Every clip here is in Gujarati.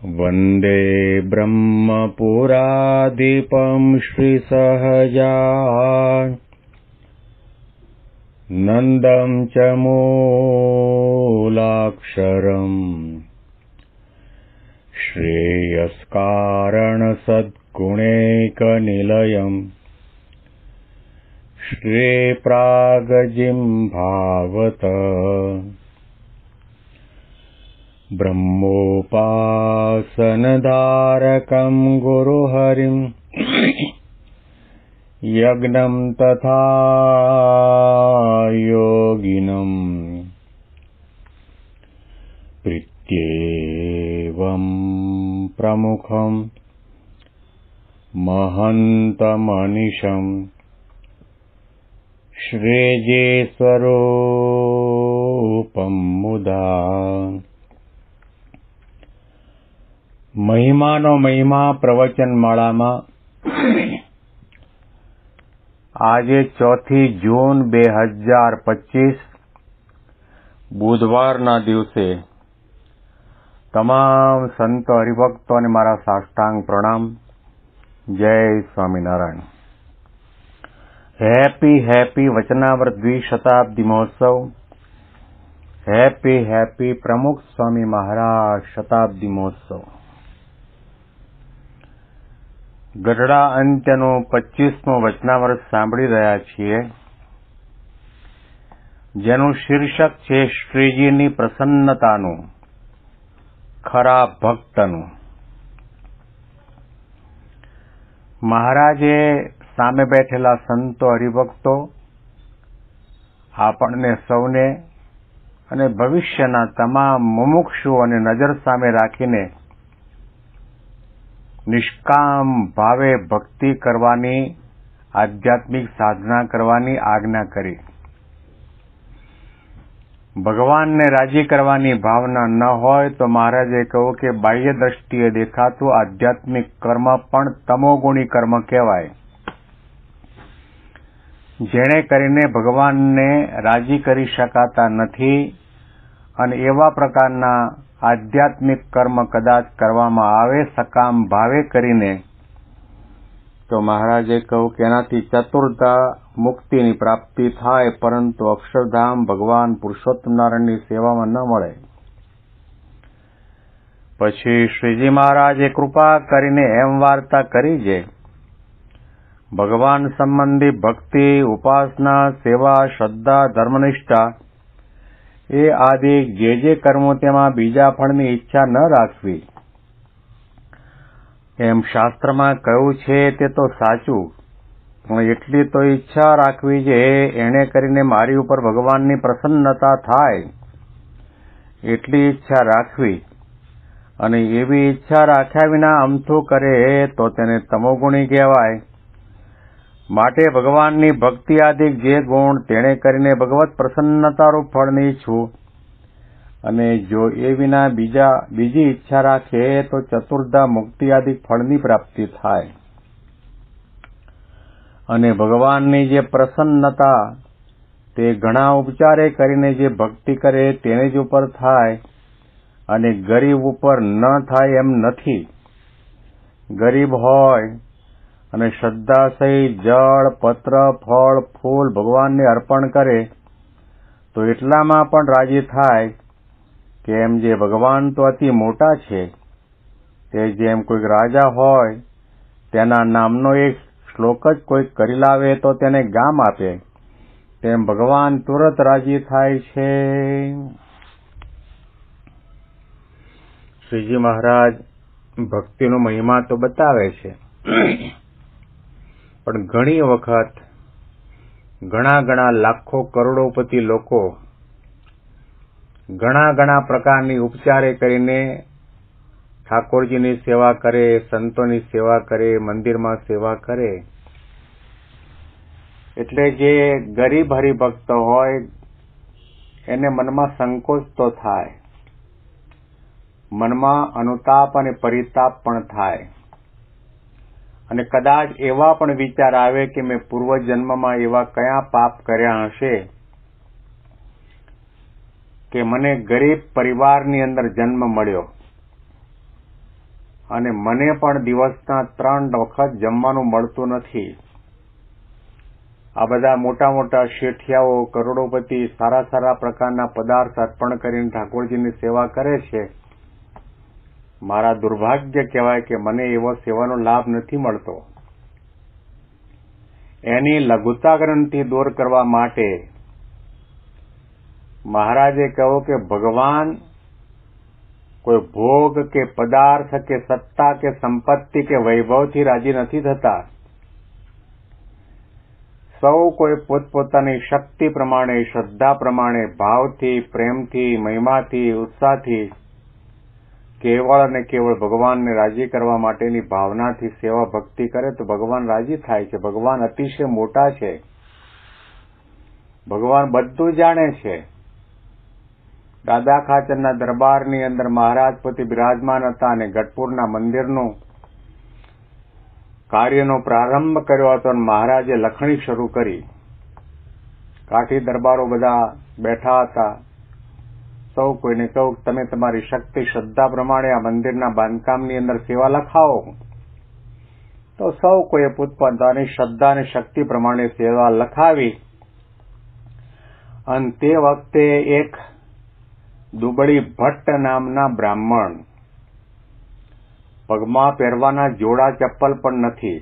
वन्दे ब्रह्मपुराधिपं श्रीसहजा नन्दं च मूलाक्षरम् श्रेयस्कारणसद्गुणैकनिलयम् श्रीप्रागजिह्वावत ब्रह्मोपासनधारकं गुरुहरिं यज्ञं तथा योगिनं प्रीत्येवं प्रमुखं महन्तमनिशं श्रेजे स्वरूपं मुदा। મહિમાનો મહિમા પ્રવચન માળામાં આજે 4 જૂન 2025 બુધવારના દિવસે તમામ સંતો હરિભક્તોને મારા સાષ્ટાંગ પ્રણામ. જય સ્વામિનારાયણ. હેપી વચનાવૃત દ્વિશતાબ્દી મહોત્સવ. હેપી પ્રમુખ સ્વામી મહારાજ શતાબ્દી મહોત્સવ. ગઢડા અંત્યનું 25મું વચનાવૃત સાંભળી રહ્યા છીએ, જેનું શીર્ષક છે શ્રીજીની પ્રસન્નતાનું, ખરા ભક્તનું. મહારાજે સામે બેઠેલા સંતો હરિભક્તો આપણને સૌને અને ભવિષ્યના તમામ મુમુક્ષુઓને નજર સામે રાખીને નિષ્કામ ભાવે ભક્તિ કરવાની, આધ્યાત્મિક સાધના કરવાની આજ્ઞા કરી. ભગવાનને રાજી કરવાની ભાવના ન હોય તો મહારાજે કહ્યું કે બાહ્ય દ્રષ્ટિએ દેખાતું આધ્યાત્મિક કર્મ પણ તમોગુણી કર્મ કહેવાય, જેણે કરીને ભગવાનને રાજી કરી શકાતા નથી. અને એવા પ્રકારના આધ્યાત્મિક કર્મ કદાચ કરવામાં આવે સકામ ભાવે કરીને, તો મહારાજે કહ્યું કે એનાથી ચતુર્ધા મુક્તિની પ્રાપ્તિ થાય, પરંતુ અક્ષરધામ ભગવાન પુરુષોત્તમ નારાયણની સેવામાં ન મળે. પછી શ્રીજી મહારાજે કૃપા કરીને એમ વાર્તા કરી છે, ભગવાન સંબંધી ભક્તિ, ઉપાસના, સેવા, શ્રદ્ધા, ધર્મનિષ્ઠા એ આદિ જે કર્મો તેમાં બીજા ફળની ઈચ્છા ન રાખવી. એમ શાસ્ત્રમાં કહ્યું છે તે તો સાચું, પણ એટલી તો ઈચ્છા રાખવી છે એને કરીને મારી ઉપર ભગવાનની પ્રસન્નતા થાય, એટલી ઈચ્છા રાખવી. અને એવી ઈચ્છા રાખ્યા વિના અમથું કરે તો તેને તમોગુણી કહેવાય. માટે ભગવાનની ભક્તિ આદિ જે ગુણ તેણે કરીને ભગવત પ્રસન્નતારૂપ ફળની ઈચ્છું. અને જો એ વિના બીજી ઈચ્છા રાખે તો ચતુર્ધા મુક્તિ આદિ ફળની પ્રાપ્તિ થાય. અને ભગવાનની જે પ્રસન્નતા તે ઘણા ઉપચારે કરીને જે ભક્તિ કરે તેને જ ઉપર થાય, અને ગરીબ ઉપર ન થાય એમ નથી. ગરીબ હોય અને શ્રદ્ધા સહિત જળ, પત્ર, ફળ, ફૂલ ભગવાનને અર્પણ કરે તો એટલામાં પણ રાજી થાય કે એમ જે ભગવાન તો અતિ મોટા છે, તે જેમ કોઈક રાજા હોય તેના નામનો એક શ્લોક જ કોઈક કરી લાવે તો તેને ગામ આપે, તેમ ભગવાન તુરત રાજી થાય છે. શ્રીજી મહારાજ ભક્તિનો મહિમા તો બતાવે છે, પણ ઘણી વખત ઘણા લાખો કરોડોપતિ લોકો ઘણા પ્રકારની ઉપચારે કરીને ઠાકોરજીની સેવા કરે, સંતોની સેવા કરે, મંદિરમાં સેવા કરે. એટલે જે ગરીબ હરિભક્ત હોય એને મનમાં સંકોચ તો થાય, મનમાં અનુતાપ અને પરિતાપ પણ થાય. અને કદાચ એવા પણ વિચાર આવે કે મેં પૂર્વજન્મમાં એવા કયા પાપ કર્યા હશે કે મને ગરીબ પરિવારની અંદર જન્મ મળ્યો. અને મને પણ દિવસના 3 વખત જમવાનું મળતું નથી. આ બધા મોટા મોટા શેઠિયાઓ, કરોડોપતિ સારા સારા પ્રકારના પદાર્થ અર્પણ કરીને ઠાકોરજીની સેવા કરે છે. મારા દુર્ભાગ્ય કહેવાય કે મને એવો સેવાનો લાભ નથી મળતો. એની લઘુતા ગ્રંથિ દૂર કરવા માટે મહારાજે કહ્યું કે ભગવાન કોઈ ભોગ કે પદાર્થ કે સત્તા કે સંપત્તિ કે વૈભવથી રાજી નથી થતા. સૌ કોઈ પોતપોતાની શક્તિ પ્રમાણે, શ્રદ્ધા પ્રમાણે, ભાવથી, પ્રેમથી, મહિમાથી, ઉત્સાહથી કેવળ અને કેવળ ભગવાનને રાજી કરવા માટેની ભાવનાથી સેવા ભક્તિ કરે તો ભગવાન રાજી થાય છે. ભગવાન અતિશય મોટા છે. ભગવાન બધું જાણે છે. દાદા ખાચરના દરબારની અંદર મહારાજ પોતે બિરાજમાન હતા અને ગઢપુરના મંદિરનું કાર્યનો પ્રારંભ કર્યો હતો અને મહારાજે લખણી શરૂ કરી. કાઠી દરબારો બધા બેઠા હતા. સૌ કોઈને કહું તમે તમારી શક્તિ શ્રદ્ધા પ્રમાણે આ મંદિરના બાંધકામની અંદર સેવા લખાવો. તો સૌ કોઈએ પોતપોતાની શ્રદ્ધા અને શક્તિ પ્રમાણે સેવા લખાવી. અને તે વખતે એક દુબળી ભટ્ટ નામના બ્રાહ્મણ, પગમાં પહેરવાના જોડા ચપ્પલ પણ નથી,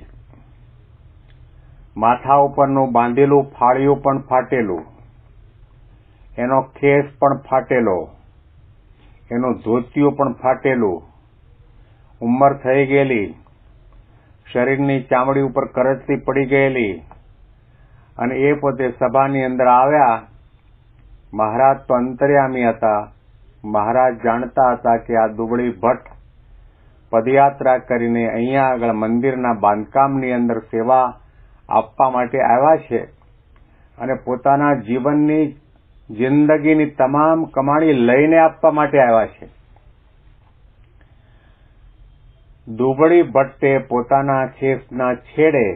માથા ઉપરનું બાંધેલું ફાળિયું પણ ફાટેલું, એનો ખેસ પણ ફાટેલો, એનું ધોતિયું પણ ફાટેલું, ઉંમર થઈ ગયેલી, શરીરની ચામડી ઉપર કરચલી પડી ગયેલી, અને એ પોતે સભાની અંદર આવ્યા. મહારાજ તો અંતર્યામી હતા. મહારાજ જાણતા હતા કે આ દુબળી ભટ્ટ પદયાત્રા કરીને અહીંયા આગળ મંદિરના બાંધકામની અંદર સેવા આપવા માટે આવ્યા છે અને પોતાના જીવનની જિંદગીની તમામ કમાણી લઈને આપવા માટે આવ્યા છે. દુબળી ભટ્ટે પોતાના ખેસના છેડે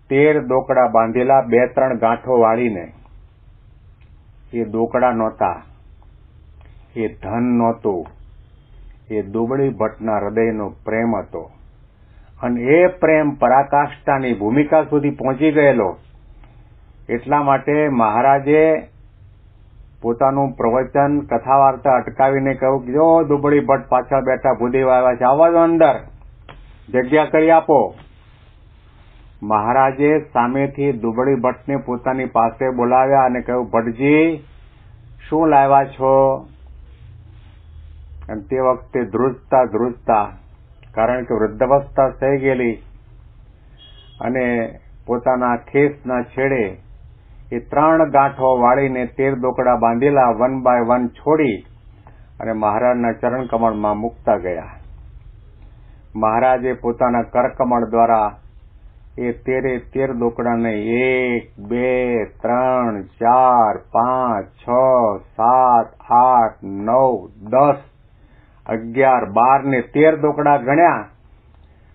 13 દોકડા બાંધેલા, 2-3 ગાંઠો વાળીને. એ દોકડા નહોતા, એ ધન નહોતું, એ દુબળી ભટ્ટના હૃદયનો પ્રેમ હતો. અને એ પ્રેમ પરાકાષ્ઠાની ભૂમિકા સુધી પહોંચી ગયેલો. એટલા માટે મહારાજે પોતાનું પ્રવચન કથા વાર્તા અટકાવીને કહ્યું કે જો દુબળી ભટ્ટ પાછળ બેઠા ભૂદેવ આવ્યા છે, આવવા દો અંદર, જગ્યા કરી આપો. મહારાજે સામેથી દુબળી ભટ્ટને પોતાની પાસે બોલાવ્યા અને કહ્યું, ભટ્ટજી શું લાવ્યા છો? અને તે વખતે ધ્રુજતા, કારણ કે વૃદ્ધાવસ્થા થઈ ગયેલી, અને પોતાના ખેસના છેડે એ 3 ગાંઠો વાળીને 13 દોકડા બાંધેલા 1 by 1 છોડી અને મહારાજના ચરણ કમળમાં મૂકતા ગયા. મહારાજે પોતાના કરકમળ દ્વારા એ 13 દોકડાને 1, 2, 3, 4, 5, 6, 7, 8, 9, 10, 11, 12 ને 13 દોકડા ગણ્યા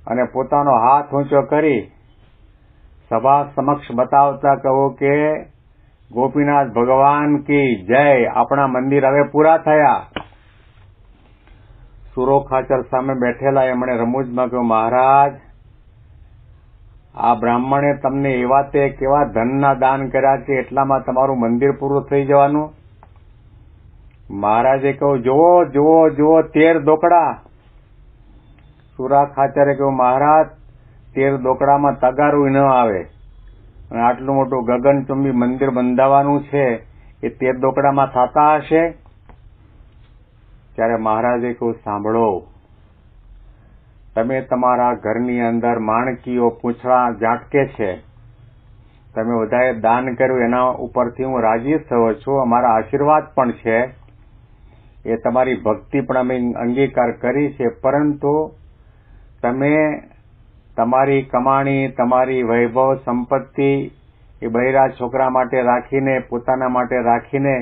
અને પોતાનો હાથ ઊંચો કરી સભા સમક્ષ બતાવતા કહો કે ગોપીનાથ ભગવાન કી જય, આપણા મંદિર હવે પૂરા થયા. સુરો ખાચર સામે બેઠેલા એમણે રમૂજમાં કહ્યું, મહારાજ આ બ્રાહ્મણે તમને એવા તે કેવા ધનના દાન કર્યા કે એટલામાં તમારું મંદિર પૂરું થઈ જવાનું? મહારાજે કહ્યું, જુઓ 13 દોકડા. સુરા ખાચરે કહ્યું, મહારાજ 13 દોકડામાં તગારું ન આવે અને આટલું મોટું ગગનચુંબી મંદિર બંધાવાનું છે, એ 13 દોકડામાં થતા હશે? ત્યારે મહારાજે કહ્યું, સાંભળો, તમે તમારા ઘરની અંદર માણકીઓ પૂંછડા ઝાટકે છે, તમે બધાએ દાન કર્યું એના ઉપરથી હું રાજી થયો છું, અમારા આશીર્વાદ પણ છે, એ તમારી ભક્તિ પણ અમે અંગીકાર કરી છે, પરંતુ તમે તમારી કમાણી, તમારી વૈભવ સંપત્તિ એ બૈરા છોકરા માટે રાખીને, પોતાના માટે રાખીને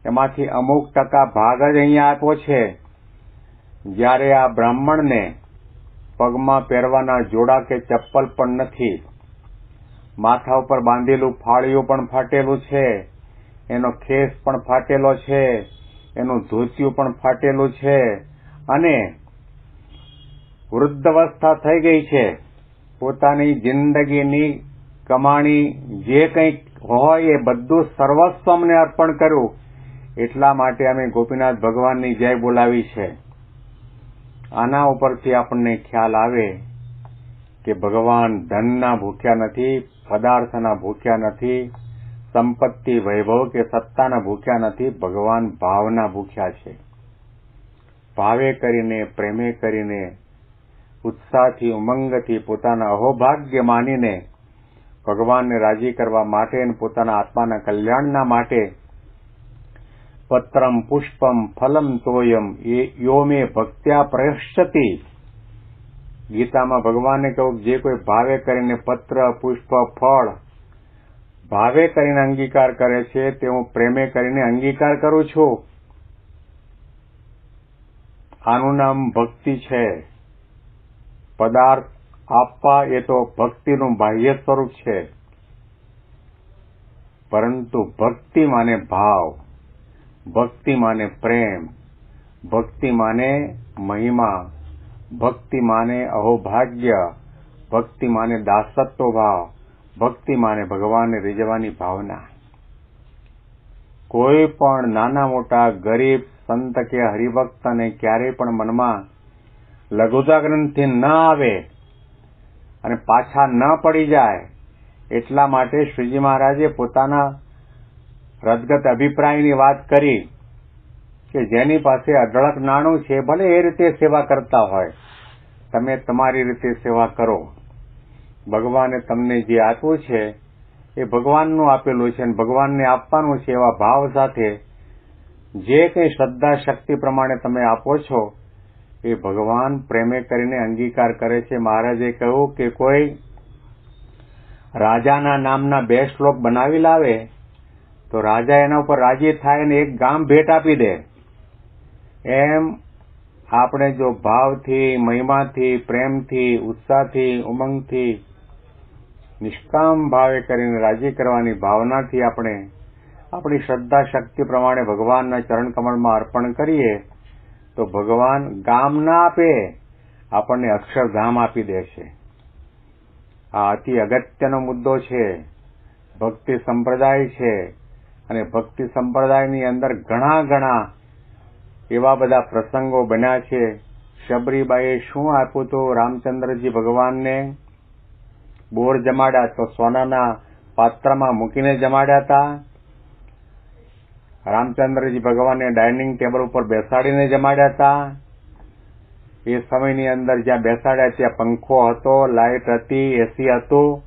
એમાંથી અમુક ટકા ભાગ જ અહીંયા આપ્યો છે. જ્યારે આ બ્રાહ્મણને પગમાં પહેરવાના જોડા કે ચપ્પલ પણ નથી, માથા ઉપર બાંધેલું ફાળિયું પણ ફાટેલું છે, એનો ખેસ પણ ફાટેલો છે, એનું ધોતિયું પણ ફાટેલું છે, અને વૃદ્ધાવસ્થા થઈ ગઈ છે, પોતાની જિંદગીની કમાણી જે કંઈક હોય એ બધું સર્વસ્વ અમને અર્પણ કર્યું, એટલા માટે અમે ગોપીનાથ ભગવાનની જય બોલાવી છે. આના ઉપરથી આપણને ખ્યાલ આવે કે ભગવાન ધનના ભૂખ્યા નથી, પદાર્થના ભૂખ્યા નથી, સંપત્તિ વૈભવ કે સત્તાના ભૂખ્યા નથી, ભગવાન ભાવના ભૂખ્યા છે. ભાવે કરીને, પ્રેમે કરીને, ઉત્સાહથી, ઉમંગથી, પોતાના અહોભાગ્ય માનીને ભગવાનને રાજી કરવા માટે અને પોતાના આત્માના કલ્યાણના માટે પત્રમ પુષ્પમ ફલમ તોયમ યો મે ભક્ત્યા પ્રયશ્યતિ. ગીતામાં ભગવાને કહ્યું, જે કોઈ ભાવે કરીને પત્ર, પુષ્પ, ફળ ભાવે કરીને અંગીકાર કરે છે તે હું પ્રેમે કરીને અંગીકાર કરું છું. આનું નામ ભક્તિ છે. પદાર્થ આપવા એ તો ભક્તિનું બાહ્ય સ્વરૂપ છે, પરંતુ ભક્તિ માને ભાવ, ભક્તિ માને પ્રેમ, ભક્તિ માને મહિમા, ભક્તિ માને અહોભાગ્ય, ભક્તિ માને દાસત્વ ભાવ, ભક્તિ માને ભગવાનને રીઝવવાની ભાવના. કોઈ પણ નાના મોટા ગરીબ સંત કે હરિભક્તને ક્યારેય પણ મનમાં લઘુતા ગ્રંથિ ન આવે અને પાછા ન પડી જાય, એટલા માટે શ્રીજી મહારાજે પોતાના રદગત અભિપ્રાયની વાત કરી કે જેની પાસે અઢળક નાણું છે, ભલે એ રીતે સેવા કરતા હોય, તમે તમારી રીતે સેવા કરો. ભગવાને તમને જે આપ્યું છે એ ભગવાનનું આપેલું છે અને ભગવાનને આપવાનું છે. એવા ભાવ સાથે જે કંઈ શ્રદ્ધા શક્તિ પ્રમાણે તમે આપો છો એ ભગવાન પ્રેમે કરીને અંગીકાર કરે છે. મહારાજે કહ્યું કે કોઈ રાજાના નામના 2 શ્લોક બનાવી લાવે તો રાજા એના ઉપર રાજી થાય અને એક ગામ ભેટ આપી દે. એમ આપણે જો ભાવથી, મહિમાથી, પ્રેમથી, ઉત્સાહથી, ઉમંગથી, નિષ્કામ ભાવે કરીને રાજી કરવાની ભાવનાથી આપણે આપણી શ્રદ્ધા શક્તિ પ્રમાણે ભગવાનના ચરણ કમળમાં અર્પણ કરીએ તો ભગવાન ગામ ના આપે, આપણને અક્ષરધામ આપી દેશે. આ અતિ અગત્યનો મુદ્દો છે. ભક્તિ સંપ્રદાય છે અને ભક્તિ સંપ્રદાયની અંદર ઘણા એવા બધા પ્રસંગો બન્યા છે. શબરીબાઈએ શું આપ્યું હતું? રામચંદ્રજી ભગવાનને બોર જમાડ્યા તો સોનાના પાત્રમાં મૂકીને જમાડ્યા હતા. રામચંદ્રજી ભગવાનને ડાઇનિંગ ટેબલ ઉપર બેસાડીને જમાડ્યા હતા. એ સમયની અંદર જ્યાં બેસાડ્યા ત્યાં પંખો હતો, લાઇટ હતી, એસી હતું.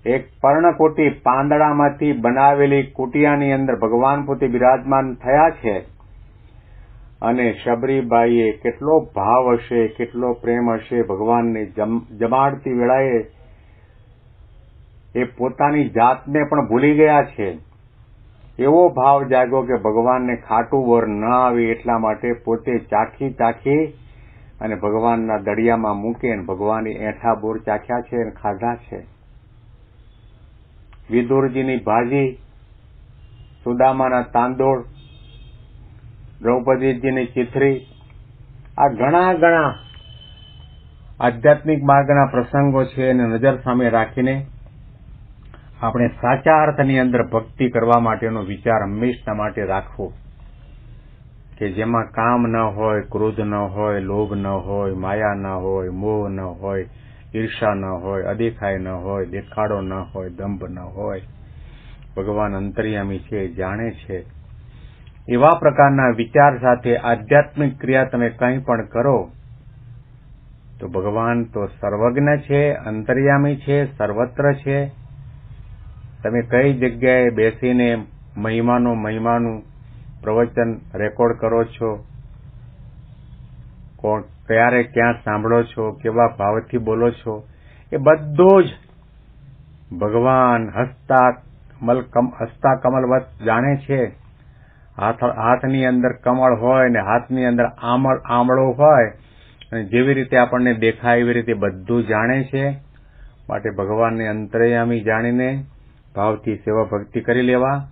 એક પર્ણકુટી પાંદડામાંથી બનાવેલી કુટિયાની અંદર ભગવાન પોતે બિરાજમાન થયા છે. અને શબરીબાઈએ કેટલો ભાવ હશે, કેટલો પ્રેમ હશે ભગવાનને જમાડતી વેળાએ એ પોતાની જાતને પણ ભૂલી ગયા છે. એવો ભાવ જાગ્યો કે ભગવાનને ખાટું વર ન આવે એટલા માટે પોતે ચાખી અને ભગવાનના દળિયામાં મૂકે અને ભગવાને એઠા બોર ચાખ્યા છે અને ખાધા છે. વિદુરજીની ભાજી, સુદામાના તાંદૂળ, દ્રૌપદીજીની ચીથરી, આ ઘણા આધ્યાત્મિક માર્ગના પ્રસંગો છે અને નજર સામે રાખીને આપણે સાચા અર્થની અંદર ભક્તિ કરવા માટેનો વિચાર હંમેશા માટે રાખવો કે જેમાં કામ ન હોય, ક્રોધ ન હોય, લોભ ન હોય, માયા ન હોય, મોહ ન હોય, ઈર્ષા ન હોય, અદેખાય ન હોય, દેખાડો ન હોય, દંભ ન હોય. ભગવાન અંતર્યામી છે, જાણે છે. એવા પ્રકારના વિચાર સાથે આધ્યાત્મિક ક્રિયા તમે કંઈ પણ કરો તો ભગવાન તો સર્વજ્ઞ છે, અંતર્યામી છે, સર્વત્ર છે. તમે કઈ જગ્યાએ બેસીને મહિમાનું પ્રવચન રેકોર્ડ કરો છો, ક્યારે ક્યાં સાંભળો છો, કેવા ભાવથી બોલો છો, એ બધું જ ભગવાન હસ્તા કમલવત જાણે છે. હાથની અંદર કમળ હોય ને હાથની અંદર આમળો હોય અને જેવી રીતે આપણને દેખાય એવી રીતે બધું જાણે છે. માટે ભગવાનને અંતર્યામી જાણીને ભાવથી સેવા ભક્તિ કરી લેવા.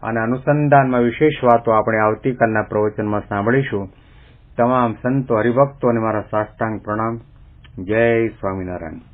અને અનુસંધાનમાં વિશેષ વાતો આપણે આવતીકાલના પ્રવચનમાં સાંભળીશું. તમામ સંતો હરિભક્તોને મારા સાષ્ટાંગ પ્રણામ. જય સ્વામિનારાયણ.